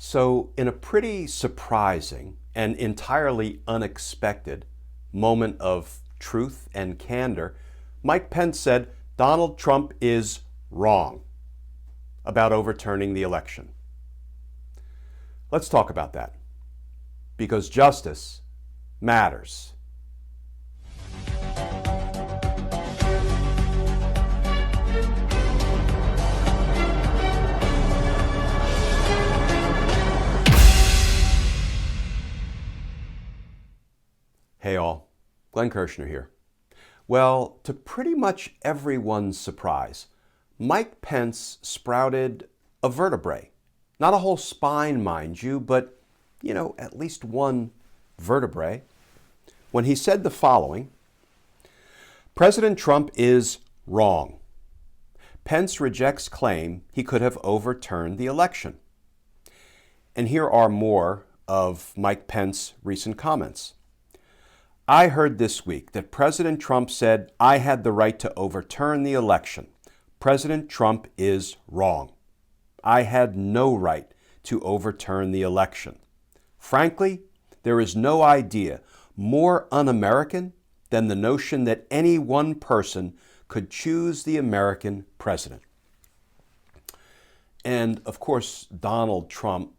So, in a pretty surprising and entirely unexpected moment of truth and candor, Mike Pence said Donald Trump is wrong about overturning the election. Let's talk about that, because justice matters. Hey all, Glenn Kirshner here. Well, to pretty much everyone's surprise, Mike Pence sprouted a vertebrae. Not a whole spine, mind you, but, at least one vertebrae. When he said the following: President Trump is wrong. Pence rejects claim he could have overturned the election. And here are more of Mike Pence's recent comments. I heard this week that President Trump said I had the right to overturn the election. President Trump is wrong. I had no right to overturn the election. Frankly, there is no idea more un-American than the notion that any one person could choose the American president. And of course, Donald Trump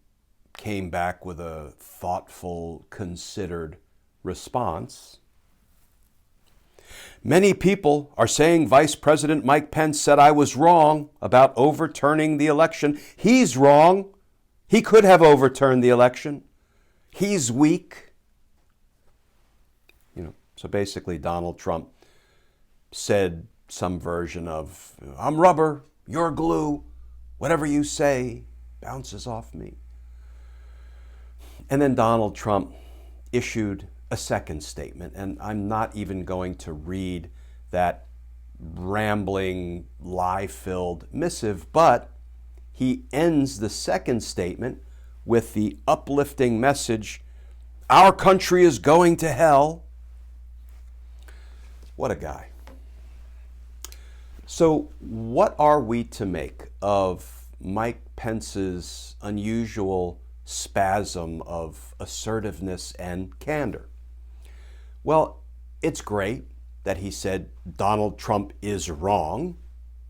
came back with a thoughtful, considered response. Many people are saying Vice President Mike Pence said I was wrong about overturning the election. He's wrong. He could have overturned the election. He's weak. So basically Donald Trump said some version of, I'm rubber, you're glue, whatever you say bounces off me. And then Donald Trump issued a second statement, and I'm not even going to read that rambling, lie-filled missive, but he ends the second statement with the uplifting message, our country is going to hell. What a guy. So what are we to make of Mike Pence's unusual spasm of assertiveness and candor? Well, it's great that he said Donald Trump is wrong.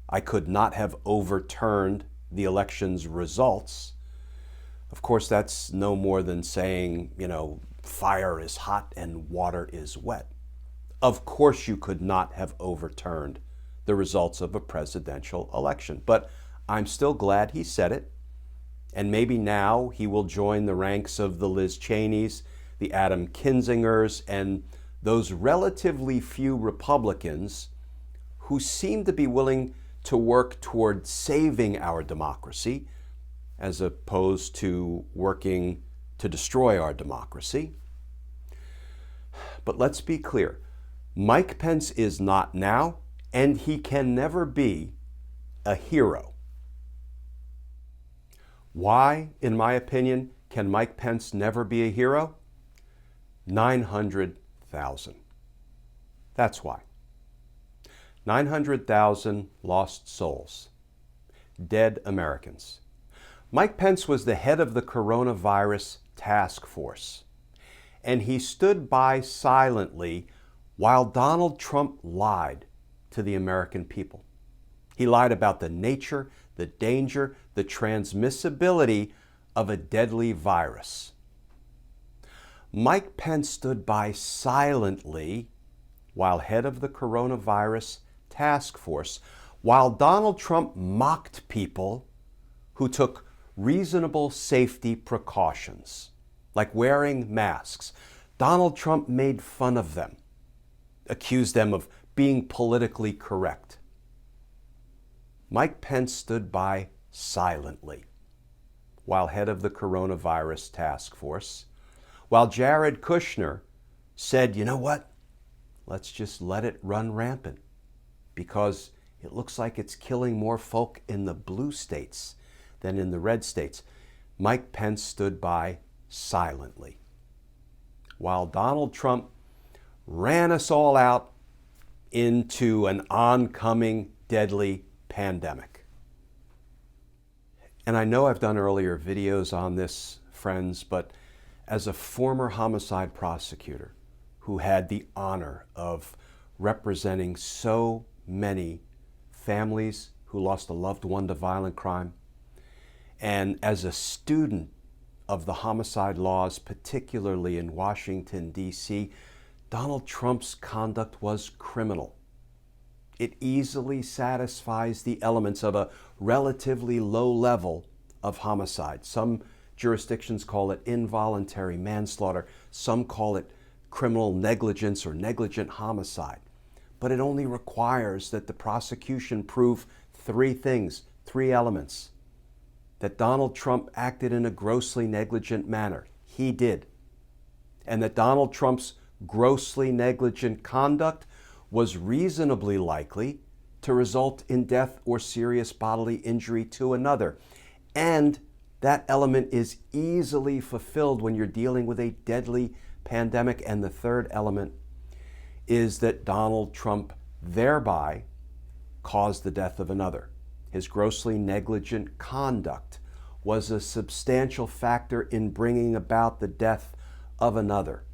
I could not have overturned the election's results. Of course, that's no more than saying, fire is hot and water is wet. Of course you could not have overturned the results of a presidential election. But I'm still glad he said it. And maybe now he will join the ranks of the Liz Cheneys, the Adam Kinzingers, and those relatively few Republicans who seem to be willing to work toward saving our democracy as opposed to working to destroy our democracy. But let's be clear. Mike Pence is not now, and he can never be, a hero. Why, in my opinion, can Mike Pence never be a hero? 900,000. That's why. 900,000 lost souls, dead Americans. Mike Pence was the head of the coronavirus task force, and he stood by silently while Donald Trump lied to the American people. He lied about the nature, the danger, the transmissibility of a deadly virus. Mike Pence stood by silently while head of the coronavirus task force, while Donald Trump mocked people who took reasonable safety precautions, like wearing masks. Donald Trump made fun of them, accused them of being politically correct. Mike Pence stood by silently while head of the coronavirus task force, while Jared Kushner said, you know what? Let's just let it run rampant because it looks like it's killing more folk in the blue states than in the red states. Mike Pence stood by silently while Donald Trump ran us all out into an oncoming deadly pandemic. And I know I've done earlier videos on this, friends, but as a former homicide prosecutor who had the honor of representing so many families who lost a loved one to violent crime, and as a student of the homicide laws, particularly in Washington, D.C., Donald Trump's conduct was criminal. It easily satisfies the elements of a relatively low level of homicide. Some jurisdictions call it involuntary manslaughter. Some call it criminal negligence or negligent homicide. But it only requires that the prosecution prove three things, three elements. That Donald Trump acted in a grossly negligent manner. He did. And that Donald Trump's grossly negligent conduct was reasonably likely to result in death or serious bodily injury to another. And that element is easily fulfilled when you're dealing with a deadly pandemic. And the third element is that Donald Trump thereby caused the death of another. His grossly negligent conduct was a substantial factor in bringing about the death of another.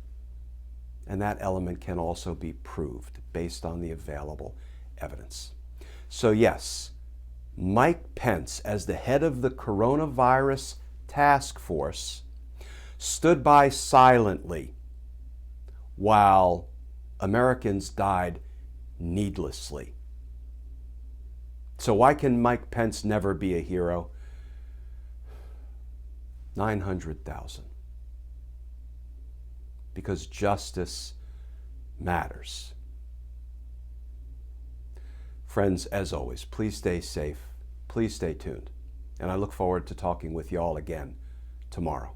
And that element can also be proved based on the available evidence. So yes, Mike Pence, as the head of the coronavirus task force, stood by silently while Americans died needlessly. So why can Mike Pence never be a hero? 900,000. Because justice matters. Friends, as always, please stay safe. Please stay tuned. And I look forward to talking with you all again tomorrow.